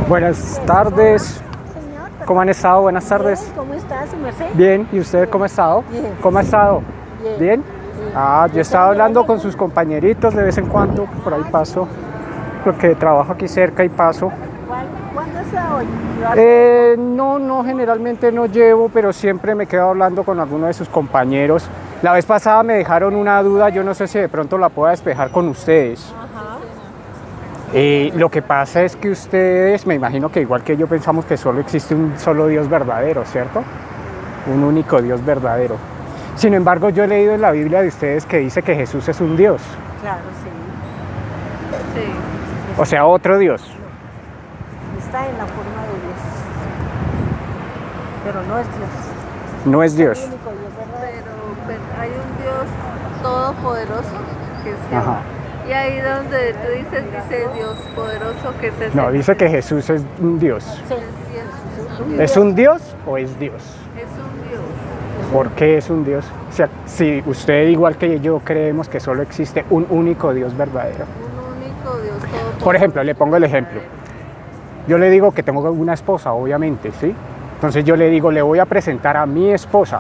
Buenas tardes. Señor, ¿Cómo han estado? Buenas tardes. bien, ¿cómo está, su merced? Bien. ¿Y usted cómo ha estado? Bien. ¿Cómo ha estado? Bien. ¿Bien? Bien. Ah, yo estaba ¿Está hablando bien? con sus compañeritos de vez en cuando, por ahí paso, porque trabajo aquí cerca y paso. ¿Cuándo está hoy? No, generalmente no llevo, pero siempre me quedo hablando con alguno de sus compañeros. La vez pasada me dejaron una duda, yo no sé si de pronto la pueda despejar con ustedes. Ajá. Lo que pasa es que ustedes, me imagino que igual que yo pensamos que solo existe un solo Dios verdadero, ¿cierto? Un único Dios verdadero. Sin embargo, yo he leído en la Biblia de ustedes que dice que Jesús es un Dios, Claro, sí. Sí. o sea, otro Dios. Está en la forma de Dios. Pero no es Dios. No es Dios. Es el único Dios verdadero. Pero hay un Dios todopoderoso que es Jehová. Ajá. Y ahí donde tú dice Dios poderoso que es el No, Señor. dice que Jesús es un Dios. Sí. ¿Es un Dios o es Dios? Es un Dios. ¿Por qué es un Dios? O sea, si usted igual que yo creemos que solo existe un único Dios verdadero. Un único Dios todopoderoso. Por ejemplo, le pongo el ejemplo. Yo le digo que tengo una esposa, obviamente, ¿sí? Entonces yo le digo, le voy a presentar a mi esposa.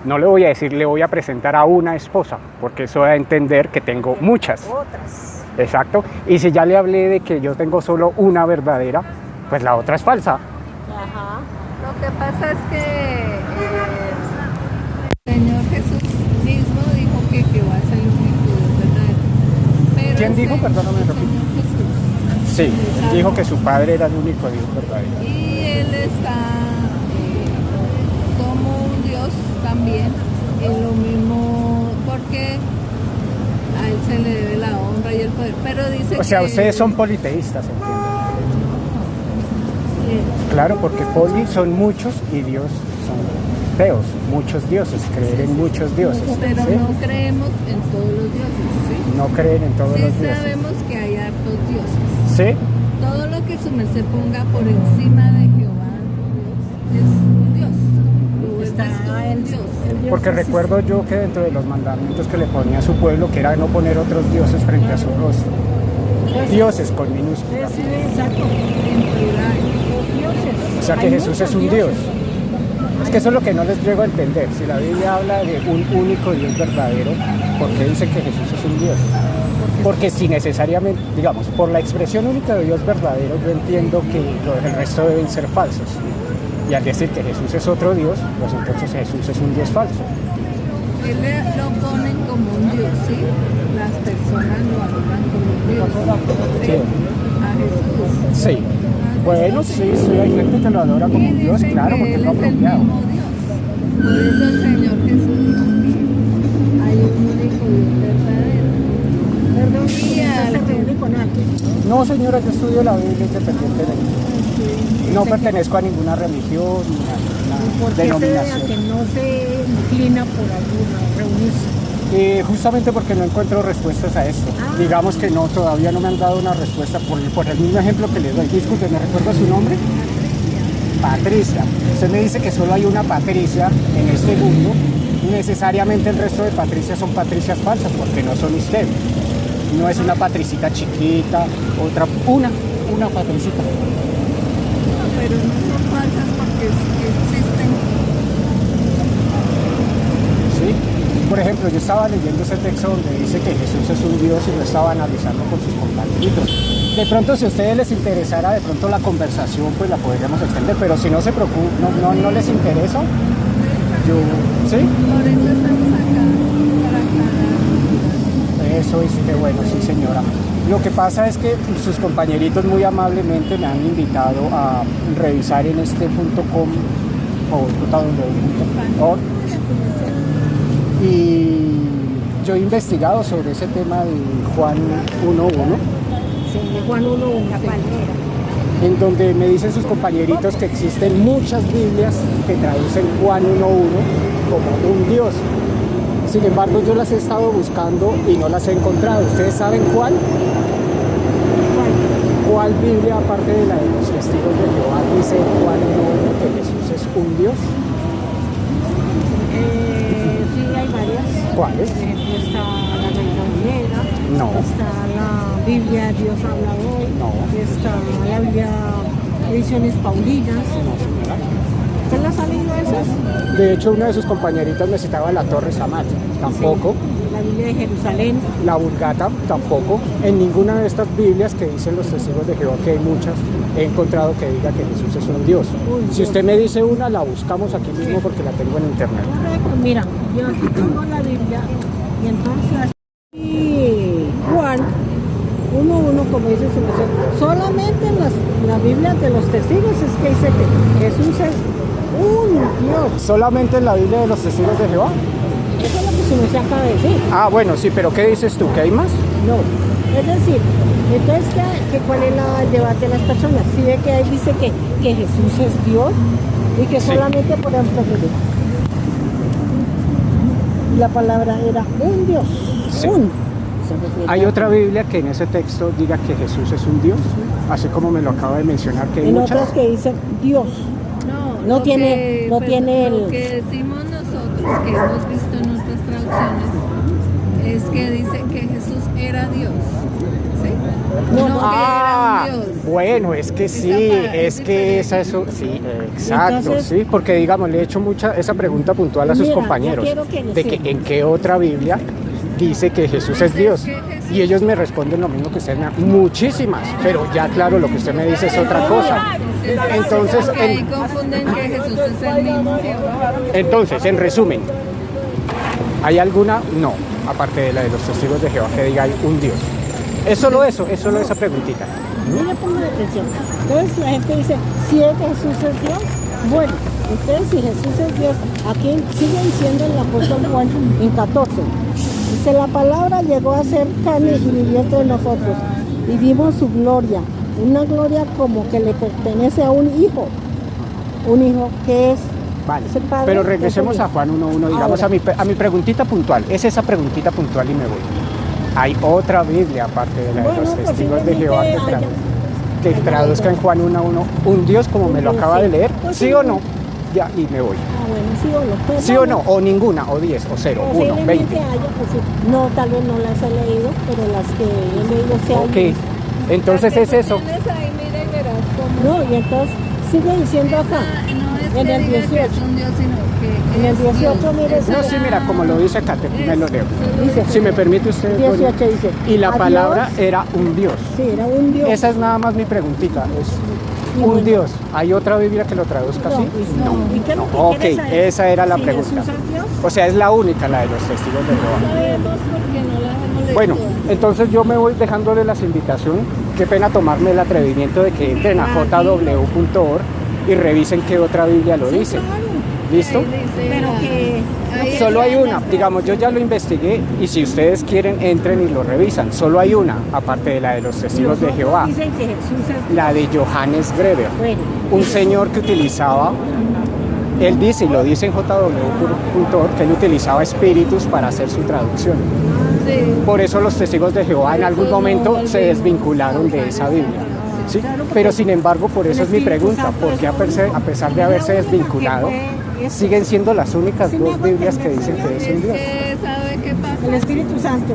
No le voy a decir, le voy a presentar a una esposa, porque eso da a entender que tengo muchas. Otras. Exacto. Y si ya le hablé de que yo tengo solo una verdadera, pues la otra es falsa. Ajá. Lo que pasa es que el Señor Jesús mismo dijo que Jehová es el único Dios verdadero. Pero ¿Quién el dijo? Señor- Perdóname, el repite. Señor Jesús. Sí, él dijo que su padre era el único Dios verdadero. Y él está como un Dios también, en lo mismo, porque a él se le debe la honra y el poder, pero dice O sea, que ustedes son politeístas, entiendo. Sí. Claro, porque poli son muchos y Dios son teos, muchos dioses, creer en muchos dioses. Pero ¿sí? no creemos en todos los dioses, ¿sí? No creen en todos Sí los dioses. sabemos que hay hartos dioses. ¿Sí? Todo lo que su merced ponga por encima de Jehová, Dios, es un Dios. Lo vuelves Está tú un el Dios. Dios Porque existe. recuerdo yo que dentro de los mandamientos que le ponía a su pueblo, que era no poner otros dioses frente a su rostro. Dioses con minúscula. Sí, exacto. En plural. Los dioses. O sea que Hay Jesús es muchos un Dios. dioses. Es que eso es lo que no les llego a entender. Si la Biblia habla de un único Dios verdadero, ¿por qué dice que Jesús es un Dios? Porque si necesariamente, digamos, por la expresión única de Dios verdadero, yo entiendo que el resto deben ser falsos. Y al decir que Jesús es otro Dios, pues entonces Jesús es un Dios falso. Él lo ponen como un Dios, ¿sí? Las personas lo adoran como un Dios. ¿Sí? Sí. A Jesús. Sí. Bueno, sí, hay gente que lo adora como Y un Dios, dicen claro, que porque Él es lo es el apropiado. mismo Dios. Por eso el Señor Jesús dijo, hay un único Dios verdadero. Perdón, Y ¿estás algo. reunido con alguien? No, señora, yo estudio la Biblia independientemente. No Dice que- pertenezco a ninguna religión ni a ¿Y por ninguna qué se vea denominación. que no se inclina por alguna reunirse? Justamente porque no encuentro respuestas a esto. Ah. Digamos que no, todavía no me han dado una respuesta por el mismo ejemplo que les doy. Disculpe, ¿me recuerda su nombre? Patricia. Usted me dice que solo hay una Patricia en este mundo y necesariamente el resto de Patricias son Patricias falsas porque no son usted. No es una Patricita chiquita, otra, una Patricita. Pero no son falsas porque existen. ¿Sí? Por ejemplo, yo estaba leyendo ese texto donde dice que Jesús es un Dios y lo estaba analizando con sus compañeritos. De pronto, si a ustedes les interesara, de pronto la conversación, pues la podríamos extender, pero si no se preocupan, no les interesa, yo, ¿sí? Por eso estamos acá, para aclarar. Eso es que bueno, sí señora. Lo que pasa es que sus compañeritos muy amablemente me han invitado a revisar en este .com o .org. Y yo he investigado sobre ese tema de Juan 1.1, Sí, Juan 1, una palmera. en donde me dicen sus compañeritos que existen muchas Biblias que traducen Juan 1.1 como un Dios. Sin embargo, yo las he estado buscando y no las he encontrado. ¿Ustedes saben cuál? ¿Cuál Biblia, aparte de la de los testigos de Jehová, dice Juan 1.1 que Jesús es un Dios? Sí, hay varias. ¿Cuáles? Por ejemplo, está la Reina Valera. No. Está la Biblia Dios habla hoy. No. Está la Biblia ediciones Paulinas. ¿Usted las ha leído esas? De hecho, una de sus compañeritas me citaba la Torre Samat, tampoco. La Biblia de Jerusalén. La Vulgata, tampoco. En ninguna de estas Biblias que dicen los testigos de Jehová, que hay muchas, he encontrado que diga que Jesús es un Dios. Si usted me dice una, la buscamos aquí mismo porque la tengo en internet. Correcto, mira, yo aquí tengo la Biblia y entonces y Juan 1:1, como dice su nación, solamente en la Biblia de los testigos es que dice que Jesús es un Dios. ¿Solamente en la Biblia de los testigos de Jehová? Eso es lo que su nación acaba de decir. Ah, bueno, sí, pero ¿qué dices tú? ¿Que hay más? No, es decir, entonces ¿cuál es el debate de las personas? Si ve que ahí dice que Jesús es Dios y que Sí. solamente por ejemplo la palabra era un Dios, Sí. se refiere ¿Hay a- otra Biblia que en ese texto diga que Jesús es un Dios? Así como me lo acaba de mencionar, que hay en muchas. otras que dicen Dios. No No tiene- no tiene lo el- que decimos nosotros, que hemos visto en otras traducciones, es que dice que Jesús era Dios. ¿Sí? No, No, Ah, que era un Dios. bueno, es que sí, es que esa eso, sí, exacto, Entonces- sí, porque digamos, le he hecho esa pregunta puntual a sus Mira, yo compañeros, quiero que de que en qué otra Biblia dice que Jesús es Dios, y ellos me responden lo mismo que usted, muchísimas, pero ya claro, lo que usted me dice es otra cosa. Entonces, Porque ahí confunden que Jesús es el mismo Dios. entonces, en resumen, ¿hay alguna? No, aparte de la de los testigos de Jehová, que diga hay un Dios. Es solo eso, es solo esa preguntita. Mire, pongan atención. Entonces la gente dice, si es que Jesús es Dios, bueno, entonces si Jesús es Dios, aquí sigue diciendo el apóstol Juan en 14. Dice, la palabra llegó a ser carne y vivió entre nosotros, y vimos su gloria, una gloria como que le pertenece a un hijo que es... Vale, es el Padre, pero es el regresemos Hijo. a Juan 1.1, digamos Ahora. a mi preguntita puntual, es esa preguntita puntual y me voy. ¿Hay otra Biblia aparte de la de Bueno, los testigos de posiblemente Jehová que traduzca en Juan 1.1 un Dios como me lo acaba de leer? ¿Sí o no? Ya, y me voy. Ah, bueno, sí o no. Pues, ¿Sí o bueno, no? O ninguna, o 10, o 0, 1, posiblemente 20. haya, pues, sí. No, tal vez no las he leído, pero las que he leído se han Ok, entonces es eso. Tienes ahí, mira y verás cómo. No, y entonces sigue diciendo acá, No es en que el diga que 18. es un Dios, sino que En el es 18, Dios. mire, Esa No, es sí, la- mira, como lo dice acá, me lo leo. dice, Si me permite usted, doña, 18 dice, y la "A palabra Dios", era un Dios. sí, era un Dios. Esa es nada más mi preguntita, es Y un bueno. Dios. ¿Hay otra Biblia que lo traduzca así? pues no. ¿Y qué es lo que Ok, quieres saber? esa era la Si pregunta. Jesús es Dios. O sea, es la única, la de los testigos de Jehová. Sabemos porque no la hemos leído. Bueno, entonces yo me voy dejándole las invitaciones. Qué pena tomarme el atrevimiento de que entren a jw.org y revisen qué otra Biblia lo dice. ¿Listo? Ahí dice, Pero que ahí Solo hay está una, digamos, yo ya lo investigué y si ustedes quieren entren y lo revisan. Solo hay una, aparte de la de los testigos de los Jehová, otros dicen que Jesús es Dios. la de Johannes Greber, Bueno, un señor que utilizaba, él dice, y lo dice en jw.org, que él utilizaba espíritus para hacer su traducción. Sí. Por eso los testigos de Jehová en Por algún eso no momento se volvimos desvincularon a de usar esa esa Biblia. palabra. ¿Sí? Claro, porque Pero sin embargo, por eso el es mi Espíritu pregunta, Santo porque es lo a pesar de único. haberse Es la única que desvinculado, fue eso. siguen siendo las únicas Sí me dos hago Biblias que entender, dicen que es Es un Dios. que, ¿sabe qué pasa? el Espíritu Santo,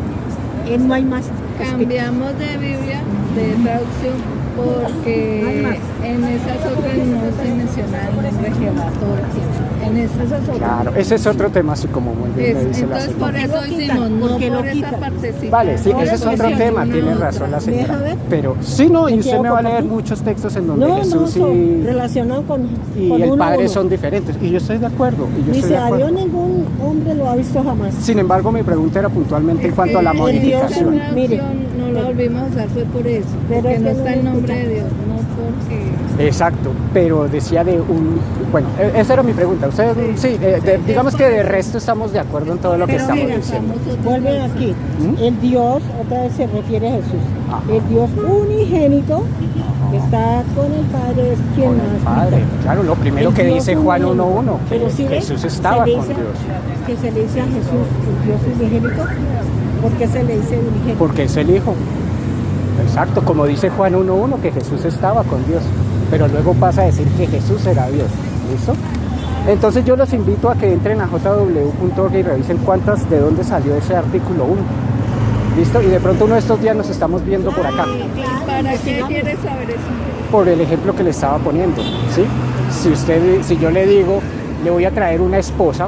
no hay más. Cambiamos de Biblia, de traducción, porque en esas otras no se menciona el nombre de Jehová todo el tiempo. En esas Claro, ese es otro tema, así como muy bien me dice la entonces por señora. eso ¿Por qué lo hicimos, quitan? no ¿Por qué lo por esa quitan? partecita. Vale, sí, Ahora ese es lo otro decía tema, una tiene otra. razón la Deja señora. ver. Pero sí, no, y Me usted quedo me va a leer compartir. muchos textos en donde No, Jesús no, relacionado con y con el uno a Padre uno. son diferentes. Y yo estoy de acuerdo. Y yo estoy Dice, de a acuerdo. Dios ningún hombre lo ha visto jamás. Sin embargo, mi pregunta era puntualmente en cuanto a la el Dios modificación. Esa Mire. traducción no la volvimos a usar, fue por eso. Pero Porque es no que está no el me nombre escucha. de Dios, no porque... Exacto, pero decía de un... Bueno, esa era mi pregunta. Ustedes, sí, digamos que de resto estamos de acuerdo en todo lo que Pero estamos mira, diciendo. Vuelve aquí. ¿Mm? El Dios, otra vez se refiere a Jesús. Ajá. El Dios unigénito que está con el Padre es quien Con más. el Padre. Claro, lo primero El que Dios dice Juan unigénito. 1.1, Pero que sí ve, Jesús estaba se le con dice- Dios. Que se le dice a Jesús, el Dios unigénito. ¿Por qué se le dice unigénito? Porque es el Hijo. Exacto, como dice Juan 1.1, que Jesús estaba con Dios. Pero luego pasa a decir que Jesús era Dios. ¿Listo? Entonces yo los invito a que entren a jw.org y revisen de dónde salió ese artículo 1. ¿Listo? Y de pronto uno de estos días nos estamos viendo por acá, ¿Para qué quieres saber eso? por el ejemplo que le estaba poniendo, ¿sí? Si yo le digo, le voy a traer una esposa,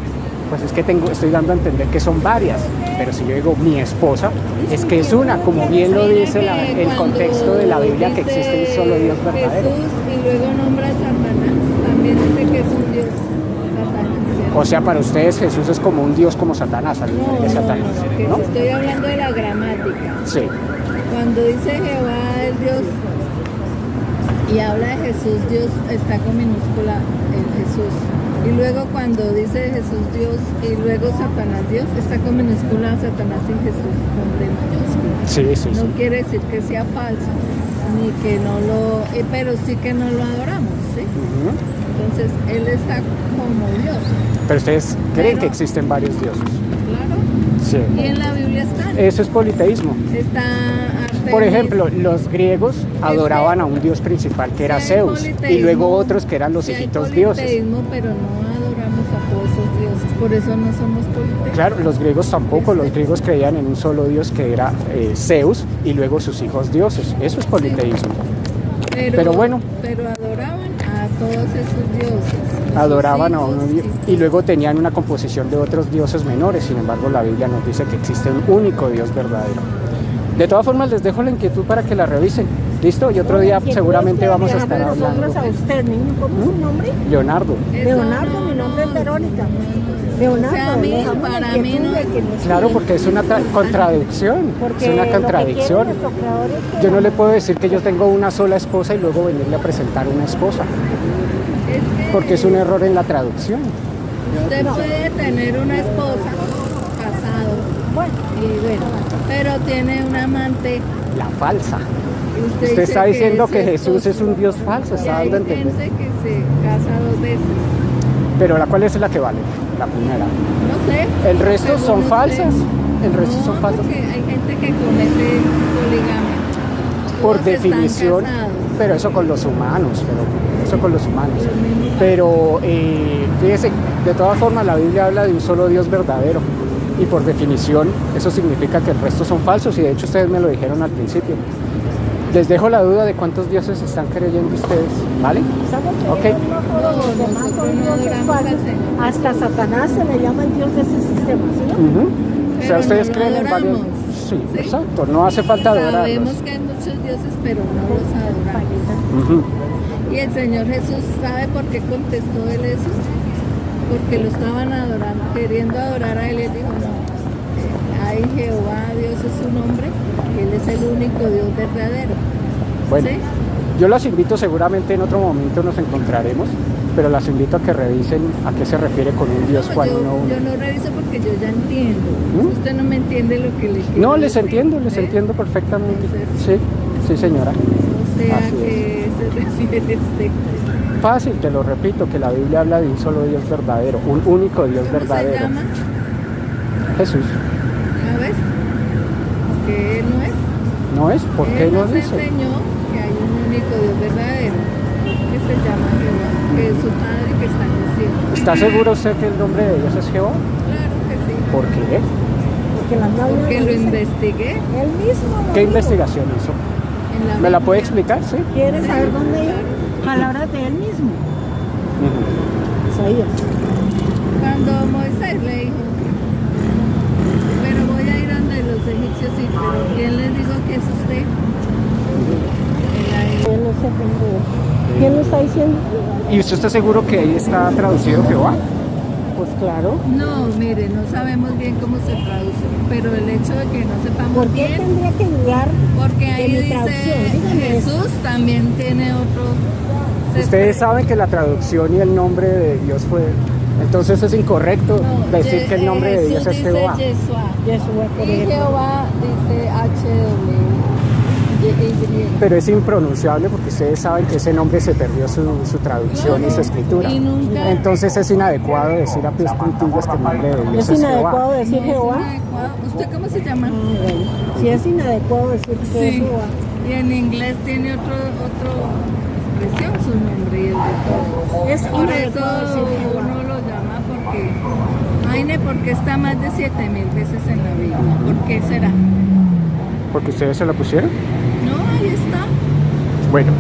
pues es que estoy dando a entender que son varias, pero si yo digo mi esposa, es que es una, como bien lo dice el contexto de la Biblia, que existe un solo Dios verdadero. Jesús y luego nombra a Satanás, también dice que es un Dios, Satanás. ¿Cierto? O sea, para ustedes Jesús es como un Dios como Satanás, al nivel de Satanás, que ¿no? estoy hablando de la gramática. Sí. Cuando dice Jehová el Dios y habla de Jesús, Dios está con minúscula en Jesús. Y luego cuando dice Jesús Dios y luego Satanás Dios, está con minúscula Satanás y Jesús con D mayúscula. Sí. No quiere decir que sea falso, ni que no lo, pero sí que no lo adoramos, ¿sí? Entonces, Él está como Dios. Pero ustedes creen que existen varios dioses. Claro. Sí. Y en la Biblia están. Eso es politeísmo. Está Artemis. Por ejemplo, los griegos adoraban a un dios principal que era Sí hay Zeus y politeísmo, luego otros que eran los sí hay hijitos dioses. politeísmo, pero no adoramos a todos esos dioses, por eso no somos politeísmos. Claro, los griegos tampoco, los griegos creían en un solo dios que era Zeus y luego sus hijos dioses. Eso es politeísmo. Pero bueno. Pero adoraban a todos esos dioses. Adoraban a hijos uno y luego tenían una composición de otros dioses menores. Sin embargo, la Biblia nos dice que existe un único Dios verdadero. De todas formas, les dejo la inquietud para que la revisen. ¿Listo? Y otro día seguramente vamos a estar hablando. Nosotros a usted, niño, ¿cómo es su nombre? Leonardo. Eso Leonardo, mi nombre es Verónica. Leonardo, O sea, a mí, dejamos la para mí inquietud no de es- que nos Claro, sigan, porque es una contradicción. porque Es una lo que contradicción. quiere nuestro creador es que Yo no le puedo decir que yo tengo una sola esposa y luego venirle a presentar una esposa, Es que porque es un error en la traducción. usted puede tener una esposa, casado, Bueno, y bueno, pero tiene un amante. La falsa. Y Usted dice está diciendo es que su Jesús esposo. es un Dios falso, Y está hay dando a entender. gente que se casa 2 veces. Pero ¿la cuál es la que vale? La primera. No sé. El resto según son usted. falsas. El resto No, son falsas. porque hay gente que comete poligamia. Por Todos están definición, casados. pero eso con los humanos, pero fíjese, de todas formas la Biblia habla de un solo Dios verdadero y por definición eso significa que el resto son falsos y de hecho ustedes me lo dijeron al principio. Les dejo la duda de cuántos dioses están creyendo ustedes, ¿vale? estamos Ok. creyendo no todos los demás nosotros son no dioses adoramos al falsos. Señor. Hasta Satanás se le llama el dios de ese sistema, ¿sí? no? Ujú. O sea, Pero ustedes no lo creen en varios. adoramos. Sí, ¿Sí? exacto, no hace falta adorarlos. Sabemos que hay muchos dioses, pero no los adoramos. Ujú. Y el Señor Jesús, ¿sabe por qué contestó él eso? Porque lo estaban adorando, queriendo adorar a él. Él dijo, no, hay Jehová, Dios es su nombre, él es el único Dios verdadero. Bueno, ¿Sí? yo las invito, seguramente en otro momento nos encontraremos, pero las invito a que revisen a qué se refiere con un Dios No, cual yo, no uno. yo no reviso porque yo ya entiendo. ¿Mm? Usted no me entiende lo que le quiero No, les decir, les ¿ves? entiendo perfectamente. Sí, Entonces- sí señora. O sea, Así que se refiere este. Fácil, te lo repito, que la Biblia habla de un solo Dios verdadero, un único Dios ¿Cómo verdadero. se llama? Jesús. ¿Sabes? Que él no es. ¿No es? ¿Por qué Él no nos dice? enseñó que hay un único Dios verdadero, que se llama Jehová, que es su Padre que está en los cielos. ¿Está seguro usted que el nombre de Dios es Jehová? Claro que sí. ¿Por qué? Porque la Biblia Porque lo dice, investigué él mismo lo ¿Qué dijo. investigación hizo? en la ¿Me la Biblia. puede explicar? Sí. ¿Quieres saber dónde iba? Palabras de él mismo. Ujú. Isaías. Cuando Moisés le dijo, pero voy a ir donde los egipcios, sí, pero ¿quién les dijo que es usted? Él no se ofende. ¿Quién lo está diciendo? ¿Y usted está seguro que ahí está traducido Jehová? Pues claro. No, mire, no sabemos bien cómo se traduce, pero el hecho de que no sepamos ¿Por qué bien, tendría que dudar? porque ahí en mi dice traducción? Dígame eso. Jesús también tiene otro. Ustedes saben que la traducción y el nombre de Dios fue... Entonces es incorrecto No, decir que el nombre de Dios es Jehová. Jesús dice Yeshua. Yeshua, por Y ejemplo. Jehová dice HW. Pero es impronunciable porque ustedes saben que ese nombre se perdió su traducción y su escritura. Y nunca. Entonces es inadecuado decir a pies juntillas que el nombre de Dios ¿Es es inadecuado Jehová. decir no es Jehová? inadecuado. ¿Usted cómo se llama? Bueno, si es inadecuado decir que es Sí. Jehová. Y en inglés tiene otro expresión su nombre y el de todos. Es Por eso inadecuado decir Jehová. uno lo llama porque. Aine, porque está más de 7,000 veces en la Biblia. ¿Por qué será? Porque ustedes se la pusieron. No, ahí está. Bueno,